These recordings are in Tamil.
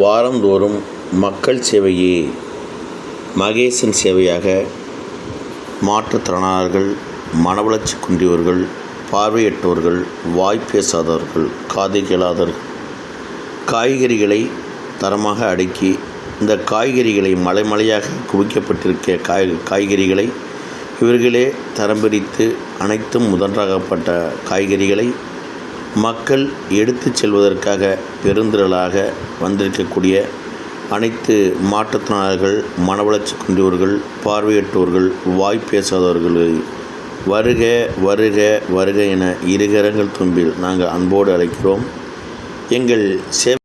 வாரந்தோறும் மக்கள் சேவையே மகேசன் சேவையாக மாற்றுத்திறனாளர்கள், மனவளர்ச்சி குன்றியவர்கள், பார்வையற்றோர்கள், வாய் பேசாதவர்கள், காது கேளாதவர்கள் காய்கறிகளை தரமாக அடுக்கி, இந்த காய்கறிகளை மலைமலையாக குவிக்கப்பட்டிருக்க காய்கறிகளை இவர்களே தரம் பிரித்து அனைத்தும் முதன்றாகப்பட்ட காய்கறிகளை மக்கள் எடுத்துச் செல்வதற்காக பெருந்திரளாக வந்திருக்கக்கூடிய அனைத்து மாற்றுத்திறனாளர்கள், மனவளர்ச்சி குன்றியவர்கள், பார்வையற்றோர்கள், வாய் பேசாதவர்களை வருக வருக வருக என இருகரங்கள் தும்பில் நாங்கள் அன்போடு அழைக்கிறோம். எங்கள் சேவை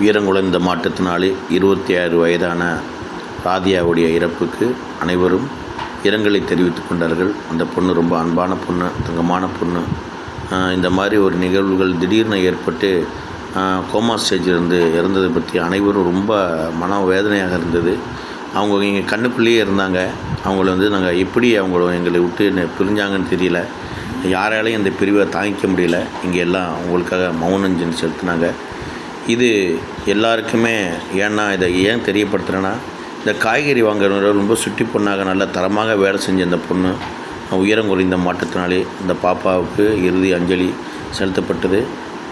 வீரங்குளம் மாற்றத்தினாலே 26 வயதான ராதியாவுடைய இறப்புக்கு அனைவரும் இரங்கலை தெரிவித்து கொண்டார்கள். அந்த பொண்ணு ரொம்ப அன்பான பொண்ணு, தங்கமான பொண்ணு. இந்த மாதிரி ஒரு நிகழ்வுகள் திடீர்னு ஏற்பட்டு கோமா ஸ்டேஜிலிருந்து இறந்ததை பற்றி அனைவரும் ரொம்ப மன வேதனையாக இருந்தது. அவங்க இங்கே கண்ணுக்குள்ளேயே இருந்தாங்க. அவங்கள நாங்கள் எப்படி எங்களை விட்டு பிரிஞ்சாங்கன்னு தெரியல. யாராலையும் இந்த பிரிவை தாங்கிக்க முடியல. இங்கே எல்லாம் அவங்களுக்காக மௌனஞ்சலி செலுத்தினாங்க. இது எல்லாருக்குமே இதை ஏன் தெரியப்படுத்துகிறேன்னா, இந்த காய்கறி வாங்குறவங்க ரொம்ப சுட்டி பொண்ணாக நல்ல தரமாக வேலை செஞ்ச இந்த பொண்ணு உயரம் குறைந்த மாற்றத்தினாலே இந்த பாப்பாவுக்கு இறுதி அஞ்சலி செலுத்தப்பட்டது.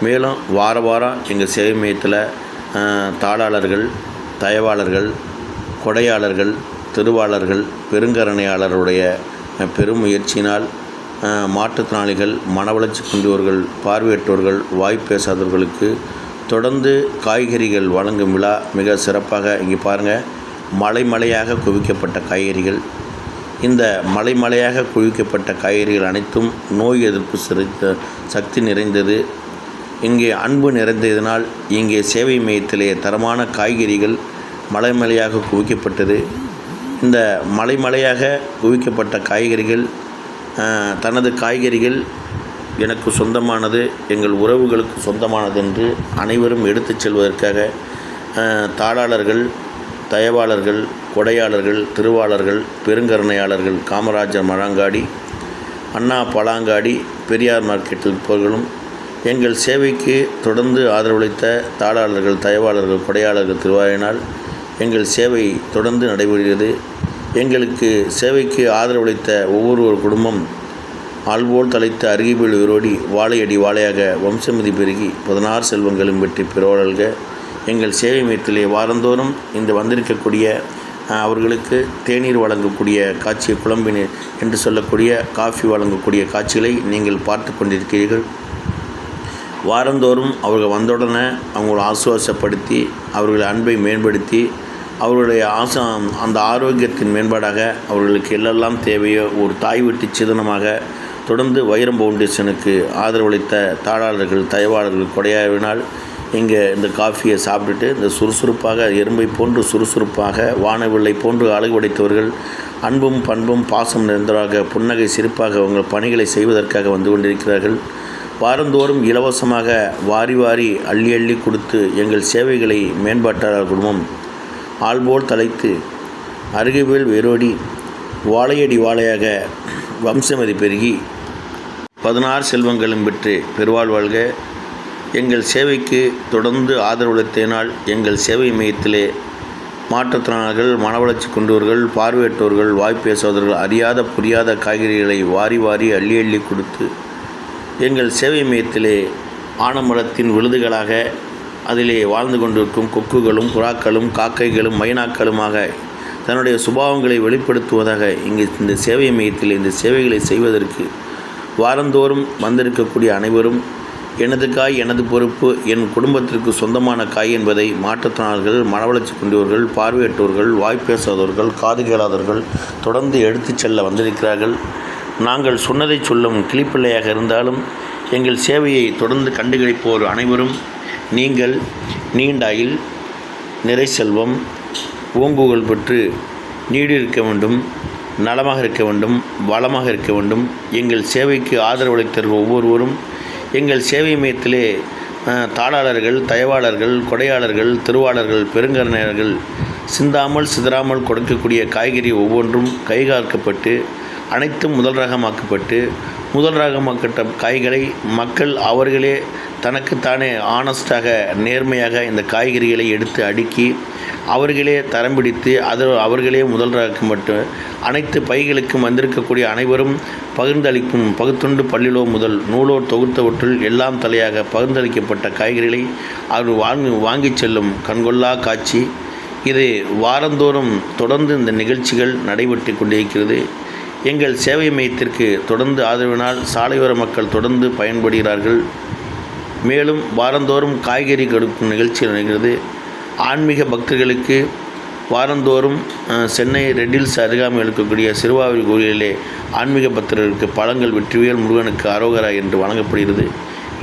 மேலும் வாரம் எங்கள் சேவை மையத்தில் தாளாளர்கள், தயவாளர்கள், கொடையாளர்கள், திருவாளர்கள், பெருங்கரணையாளருடைய பெரும் முயற்சியினால் மாற்றுத்திறனாளிகள், மனவளர்ச்சி குன்றியவர்கள், பார்வையற்றோர்கள், வாய் பேசாதவர்களுக்கு தொடர்ந்து காய்கறிகள் வழங்கும் விழா மிக சிறப்பாக. இங்கே பாருங்கள், மலைமலையாக குவிக்கப்பட்ட காய்கறிகள். இந்த மலைமலையாக குவிக்கப்பட்ட காய்கறிகள் அனைத்தும் நோய் எதிர்ப்பு சக்தி நிறைந்தது. இங்கே அன்பு நிறைந்ததினால் இங்கே சேவை மையத்திலே தரமான காய்கறிகள் மலைமலையாக குவிக்கப்பட்டது. இந்த மலைமலையாக குவிக்கப்பட்ட காய்கறிகள் தனது காய்கறிகள் எனக்கு சொந்தமானது, எங்கள் உறவுகளுக்கு சொந்தமானது என்று அனைவரும் எடுத்துச் செல்வதற்காக தாளாளர்கள், தயவாளர்கள், கொடையாளர்கள், திருவாளர்கள், பெருங்கருணையாளர்கள், காமராஜர் மழாங்காடி, அண்ணா பழாங்காடி, பெரியார் மார்க்கெட்டில் இருப்பவர்களும் எங்கள் சேவைக்கு தொடர்ந்து ஆதரவளித்த தாளாளர்கள், தயவாளர்கள், கொடையாளர்கள் திருவாயினால் எங்கள் சேவை தொடர்ந்து நடைபெறுகிறது. எங்களுக்கு சேவைக்கு ஆதரவளித்த ஒவ்வொரு குடும்பம் ஆள்போல் தலைத்து அருகிபில் உயிரோடி வாழையடி வாழையாக வம்சமதி பெருகி 16 செல்வங்களும் வெற்றி பெறுவார்கள்க. எங்கள் சேவை மையத்திலே வாரந்தோறும் இந்த வந்திருக்கக்கூடிய அவர்களுக்கு தேநீர் வழங்கக்கூடிய காட்சியை, குழம்பினீர் என்று சொல்லக்கூடிய காஃபி வழங்கக்கூடிய காட்சிகளை நீங்கள் பார்த்து கொண்டிருக்கிறீர்கள். வாரந்தோறும் அவர்கள் வந்தவுடனே அவங்களை ஆசுவாசப்படுத்தி, அவர்களை அன்பை மேம்படுத்தி, அவர்களுடைய அந்த ஆரோக்கியத்தின் மேம்பாடாக அவர்களுக்கு எல்லாம் தேவையோ ஒரு தாய் வீட்டு சிதனமாக தொடர்ந்து வைரம் ஃபவுண்டேஷனுக்கு ஆதரவளித்த தாளாளர்கள், தயவாளர்கள், கொடையாவினால் இங்கே இந்த காஃபியை சாப்பிட்டுட்டு இந்த சுறுசுறுப்பாக எறும்பை போன்று சுறுசுறுப்பாக வானவில்லை போன்று அழகு உடைத்தவர்கள், அன்பும் பண்பும் பாசம் நிறைந்தவராக புன்னகை சிரிப்பாக உங்கள் பணிகளை செய்வதற்காக வந்து கொண்டிருக்கிறார்கள். வாரந்தோறும் இலவசமாக வாரி வாரி அள்ளி அள்ளி கொடுத்து எங்கள் சேவைகளை மேம்பாட்டாளர் குடும்பம் ஆள்போல் தலைத்து அருகில் வேரோடி வாழையடி வாழையாக வம்சமதி பெருகி 16 செல்வங்களும் பெற்று பெருவாழ்வாழ்க. எங்கள் சேவைக்கு தொடர்ந்து ஆதரவளித்ததினால் எங்கள் சேவை மையத்திலே மாற்றுத்திறனாளர்கள், மனவளர்ச்சி கொண்டவர்கள், பார்வையற்றோர்கள், வாய் பேசாதவர்கள் அறியாத புரியாத காய்கறிகளை வாரி வாரி அள்ளி அள்ளி கொடுத்து எங்கள் சேவை மையத்திலே ஆனமரத்தின் விழுதுகளாக அதிலே வாழ்ந்து கொண்டிருக்கும் கொக்குகளும், புறாக்களும், காக்கைகளும், மைனாக்களுமாக தன்னுடைய சுபாவங்களை வெளிப்படுத்துவதாக இங்கே இந்த சேவை மையத்தில் இந்த சேவைகளை செய்வதற்கு வாரந்தோறும் வந்திருக்கக்கூடிய அனைவரும் எனது காய் எனது பொறுப்பு, என் குடும்பத்திற்கு சொந்தமான காய் என்பதை மாற்றுத்திறனாளிகள், மனவளர்ச்சி குன்றியவர்கள், பார்வையற்றோர்கள், வாய்ப்பேசாதவர்கள், காது கேளாதவர்கள் தொடர்ந்து எடுத்துச் செல்ல வந்திருக்கிறார்கள். நாங்கள் சொன்னதை சொல்லும் கிளிப்பிள்ளையாக இருந்தாலும் எங்கள் சேவையை தொடர்ந்து கண்டுகளிப்போர் அனைவரும் நீங்கள் நீண்டாயில், நிறை செல்வம், ஓங்குகள் பெற்று நீடிருக்க வேண்டும், நலமாக இருக்க வேண்டும், வளமாக இருக்க வேண்டும். எங்கள் சேவைக்கு ஆதரவளித்த ஒவ்வொருவரும் எங்கள் சேவை மையத்திலே தாளாளர்கள், தயவாளர்கள், கொடையாளர்கள், திருவாளர்கள், பெருங்கருணையர்கள் சிந்தாமல் சிதறாமல் கொடுக்கக்கூடிய காய்கறி ஒவ்வொன்றும் கைகாக்கப்பட்டு அனைத்தும் முதல் ரகமாக்கப்பட்டு முதல் ரகமாக்கப்பட்ட காய்களை மக்கள் அவர்களே தனக்குத்தானே ஆனஸ்டாக நேர்மையாக இந்த காய்கறிகளை எடுத்து அடுக்கி அவர்களே தரம் பிடித்து அவர்களே முதல் ரகப்பட்டு அனைத்து பைகளுக்கும் வந்திருக்கக்கூடிய அனைவரும் பகிர்ந்தளிக்கும் பகுத்துண்டு பள்ளிலோ முதல் நூலோர் தொகுத்தவற்றுள் எல்லாம் தலையாக பகிர்ந்தளிக்கப்பட்ட காய்கறிகளை அவர் வாங்கி செல்லும் கண்கொள்ளா காட்சி. இது வாரந்தோறும் தொடர்ந்து இந்த நிகழ்ச்சிகள் நடைபெற்று கொண்டிருக்கிறது. எங்கள் சேவை மையத்திற்கு தொடர்ந்து ஆதரவினால் சாலையோர மக்கள் தொடர்ந்து பயன்படுகிறார்கள். மேலும் வாரந்தோறும் காய்கறி கொடுக்கும் நிகழ்ச்சி நடக்கிறது. ஆன்மீக பக்தர்களுக்கு வாரந்தோறும் சென்னை ரெட்டில்ஸ் அருகாமையில் இருக்கக்கூடிய சிறுவாவூர் கோயிலிலே ஆன்மீக பக்தர்களுக்கு பழங்கள் வெற்றிவேல் முருகனுக்கு அரோகரா என்று வழங்கப்படுகிறது.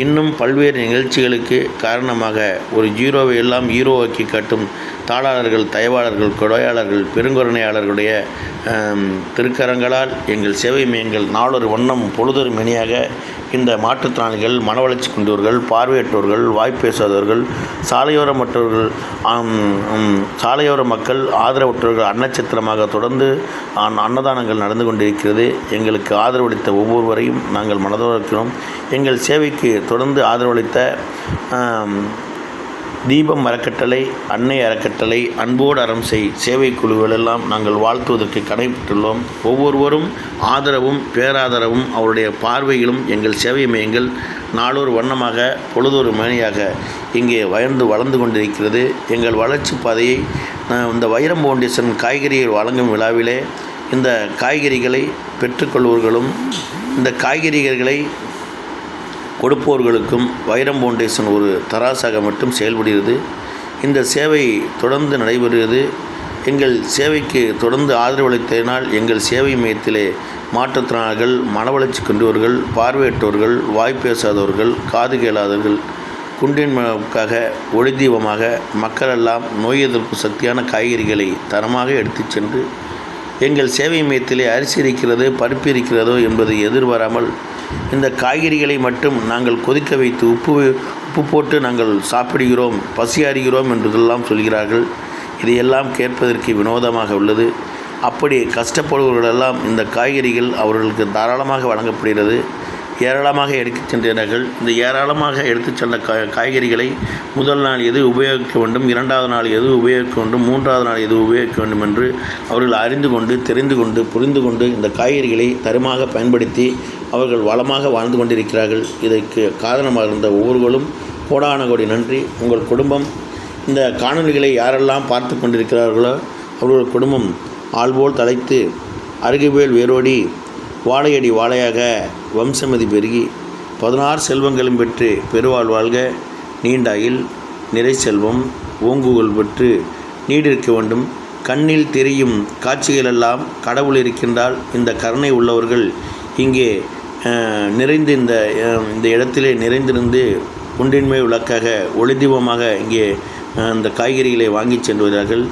இன்னும் பல்வேறு நிகழ்ச்சிகளுக்கு காரணமாக ஒரு ஜீரோவை எல்லாம் ஹீரோவாக்கி காட்டும் தாளாளர்கள், தயவாளர்கள், கொடையாளர்கள், பெருங்கருணையாளர்களுடைய திருக்கரங்களால் எங்கள் சேவை மையங்கள் நாளொரு வண்ணம் பொழுதொரு மணியாக இந்த மாற்றுத்திறனாளிகள், மனவளர்ச்சி கொண்டவர்கள், பார்வையற்றோர்கள், வாய்ப்பேசாதவர்கள், சாலையோர மற்றவர்கள், சாலையோர மக்கள், ஆதரவற்றவர்கள் அன்னச்சத்திரமாக தொடர்ந்து அன்னதானங்கள் நடந்து கொண்டிருக்கிறது. எங்களுக்கு ஆதரவளித்த ஒவ்வொருவரையும் நாங்கள் மனதோர்க்கிறோம். எங்கள் சேவைக்கு தொடர்ந்து ஆதரவளித்த தீபம் அறக்கட்டளை, அன்னை அறக்கட்டளை, அன்போடு அறம் செய் சேவை குழுக்களெல்லாம் நாங்கள் வாழ்த்துவதற்கு கடைபெற்றுள்ளோம். ஒவ்வொருவரும் ஆதரவும் பேராதரவும் அவருடைய பார்வையிலும் எங்கள் சேவை மையங்கள் நாளொரு வண்ணமாக பொழுதொரு மணியாக இங்கே வளர்ந்து கொண்டிருக்கிறது. எங்கள் வளர்ச்சி பாதையை இந்த வைரம் ஃபவுண்டேஷன் காய்கறிகள் வழங்கும் விழாவிலே இந்த காய்கறிகளை பெற்றுக்கொள்வர்களும் இந்த காய்கறிகளை கொடுப்பவர்களுக்கும் வைரம் ஃபவுண்டேஷன் ஒரு தராசாக மட்டும் செயல்படுகிறது. இந்த சேவை தொடர்ந்து நடைபெறுகிறது. எங்கள் சேவைக்கு தொடர்ந்து ஆதரவளித்ததினால் எங்கள் சேவை மையத்திலே மாற்றுத்திறனாளிகள், மனவளர்ச்சி கொண்டவர்கள், பார்வையற்றோர்கள், வாய்ப்பேசாதவர்கள், காது கேளாதவர்கள் குண்டின்மைக்காக ஒளி தீபமாக மக்களெல்லாம் நோய் எதிர்ப்பு சக்தியான காய்கறிகளை தரமாக எடுத்துச் சென்று எங்கள் சேவை மையத்திலே அரிசி இருக்கிறது, பருப்பு இருக்கிறதோ என்பதை எதிர்பாராமல் இந்த காய்கறிகளை மட்டும் நாங்கள் கொதிக்க வைத்து உப்பு போட்டு நாங்கள் சாப்பிடுகிறோம், பசியாறுகிறோம் என்றெல்லாம் சொல்கிறார்கள். இதையெல்லாம் கேட்பதற்கு வினோதமாக உள்ளது. அப்படி கஷ்டப்படுபவர்களெல்லாம் இந்த காய்கறிகள் அவர்களுக்கு தாராளமாக வழங்கப்படுகிறது. ஏராளமாக எடுத்துச் சென்றார்கள். இந்த ஏராளமாக எடுத்துச் சென்ற காய்கறிகளை முதல் நாள் எது உபயோகிக்க வேண்டும், இரண்டாவது நாள் எது உபயோகிக்க வேண்டும், மூன்றாவது நாள் எது உபயோகிக்க வேண்டும் என்று அவர்கள் அறிந்து கொண்டு, தெரிந்து கொண்டு, புரிந்து கொண்டு இந்த காய்கறிகளை தரமாக பயன்படுத்தி அவர்கள் வளமாக வாழ்ந்து கொண்டிருக்கிறார்கள். இதற்கு காரணமாக இருந்த ஒவ்வொருவரும் கோடான கோடி நன்றி. உங்கள் குடும்பம் இந்த காணொலிகளை யாரெல்லாம் பார்த்து கொண்டிருக்கிறார்களோ அவர்கள் குடும்பம் ஆள்போல் தலைத்து அருகுவேல் வேரோடி வாழையடி வாழையாக வம்சமதி பெருகி 16 செல்வங்களும் பெற்று பெருவாழ் வாழ்க. நீண்டாயில், நிறை செல்வம், ஓங்குகள் பெற்று நீடிருக்க வேண்டும். கண்ணில் தெரியும் காட்சிகளெல்லாம் கடவுள் இருக்கின்றால் இந்த கருணை உள்ளவர்கள் இங்கே நிறைந்து இந்த இடத்திலே நிறைந்திருந்து குண்டின்மை விளக்காக ஒளிதீபமாக இங்கே இந்த காய்கறிகளை வாங்கி சென்றுகிறார்கள்.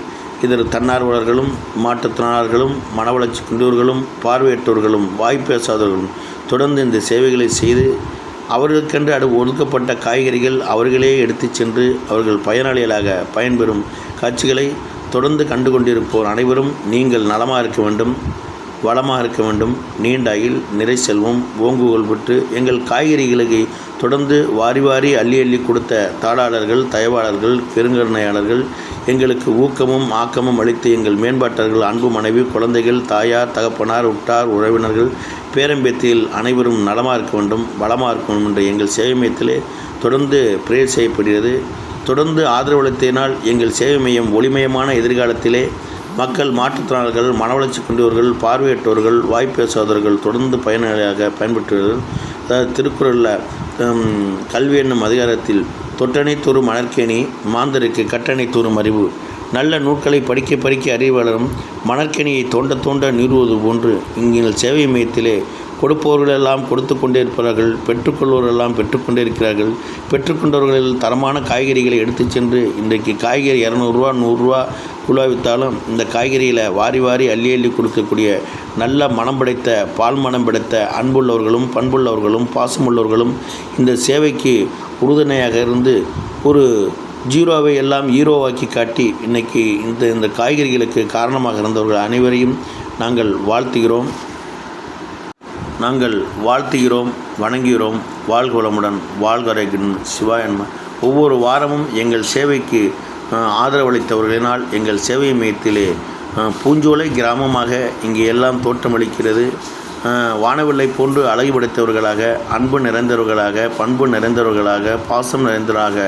இதில் தன்னார்வலர்களும், மாற்றுத்திறனாளர்களும், மனவளர்ச்சி கொண்டவர்களும், பார்வையற்றவர்களும், வாய்ப்பேசாதவர்களும் தொடர்ந்து இந்த சேவைகளை செய்து அவர்களுக்கென்று ஒதுக்கப்பட்ட காய்கறிகள் அவர்களே எடுத்துச் சென்று அவர்கள் பயனாளிகளாக பயன்பெறும் காட்சிகளை தொடர்ந்து கண்டு கொண்டிருப்போர் அனைவரும் நீங்கள் நலமாக இருக்க வேண்டும், வளமாக இருக்க வேண்டும். நீண்டாயில், நிறை செல்வம், ஓங்குகள் பெற்று எங்கள் காய்கறிகளுக்கு தொடர்ந்து வாரி வாரி அள்ளி அள்ளி கொடுத்த தாளாளர்கள், தயவாளர்கள், பெருங்கருணையாளர்கள் எங்களுக்கு ஊக்கமும் ஆக்கமும் அளித்து எங்கள் மேம்பாட்டர்கள், அன்பு மனைவி, குழந்தைகள், தாயார், தகப்பனார், உற்றார், உறவினர்கள், பேரம்பேத்தியில் அனைவரும் நலமாக இருக்க வேண்டும், வளமாக இருக்க வேண்டும் என்ற எங்கள் சேவை மையத்திலே தொடர்ந்து பிரேயர் செய்யப்படுகிறது. தொடர்ந்து ஆதரவளித்ததினால் எங்கள் சேவை மையம் ஒளிமயமான எதிர்காலத்திலே மக்கள், மாற்றுத்திறனாளிகள், மனவளர்ச்சி கொண்டவர்கள், பார்வையற்றவர்கள், வாய்ப்பேசாதவர்கள் தொடர்ந்து பயனாளியாக பயன்பெற்றுள்ளார்கள். அதாவது திருக்குறளில் கல்வி என்னும் அதிகாரத்தில் தொட்டனை தூறும் மணற்கேணி மாந்தருக்கு கட்டணை தூறும் அறிவு. நல்ல நூல்களை படிக்க படிக்க அறிவாளரும் மணற்கேணியை தோண்ட தோண்ட நீறுவது போன்று இங்கே சேவை மையத்திலே கொடுப்பவர்களெல்லாம் கொடுத்து கொண்டே இருப்பார்கள், பெற்றுக்கொள்வோரெல்லாம் பெற்றுக்கொண்டே இருக்கிறார்கள். பெற்றுக்கொண்டவர்களில் தரமான காய்கறிகளை எடுத்து சென்று இன்றைக்கு காய்கறி 200 100 கிலோ விற்றாலும் இந்த காய்கறியில் வாரி வாரி அள்ளி அள்ளி கொடுக்கக்கூடிய நல்ல மனம் படைத்த பால் மனம் படைத்த அன்புள்ளவர்களும் பண்புள்ளவர்களும் பாசமுள்ளவர்களும் இந்த சேவைக்கு உறுதுணையாக இருந்து ஒரு ஜீரோவை எல்லாம் ஹீரோவாக்கி காட்டி இன்றைக்கி இந்த காய்கறிகளுக்கு காரணமாக இருந்தவர்கள் அனைவரையும் நாங்கள் வாழ்த்துகிறோம், வணங்குகிறோம். வாழ்க வளமுடன், வாழ்கரைகின் சிவாயன்ம. ஒவ்வொரு வாரமும் எங்கள் சேவைக்கு ஆதரவளித்தவர்களினால் எங்கள் சேவை மையத்திலே பூஞ்சோலை கிராமமாக இங்கே எல்லாம் தோற்றமளிக்கிறது. வானவில்லை போன்று அழகு படைத்தவர்களாக, அன்பு நிறைந்தவர்களாக, பண்பு நிறைந்தவர்களாக, பாசம் நிறைந்தவர்களாக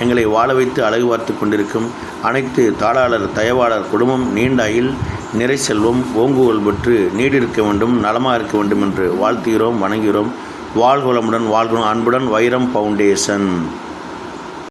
எங்களை வாழ வைத்து அழகு பார்த்து கொண்டிருக்கும் அனைத்து தாளாளர் தயவாளர் குடும்பம் நீண்ட ஆயுள் நிறை செல்வம் ஓங்குவல் பெற்று நீடிருக்க வேண்டும், நலமாக இருக்க வேண்டும் என்று வாழ்த்துகிறோம், வணங்குகிறோம். வாழ்க வளமுடன், வாழ்கிறோம். அன்புடன் வைரம் ஃபவுண்டேஷன்.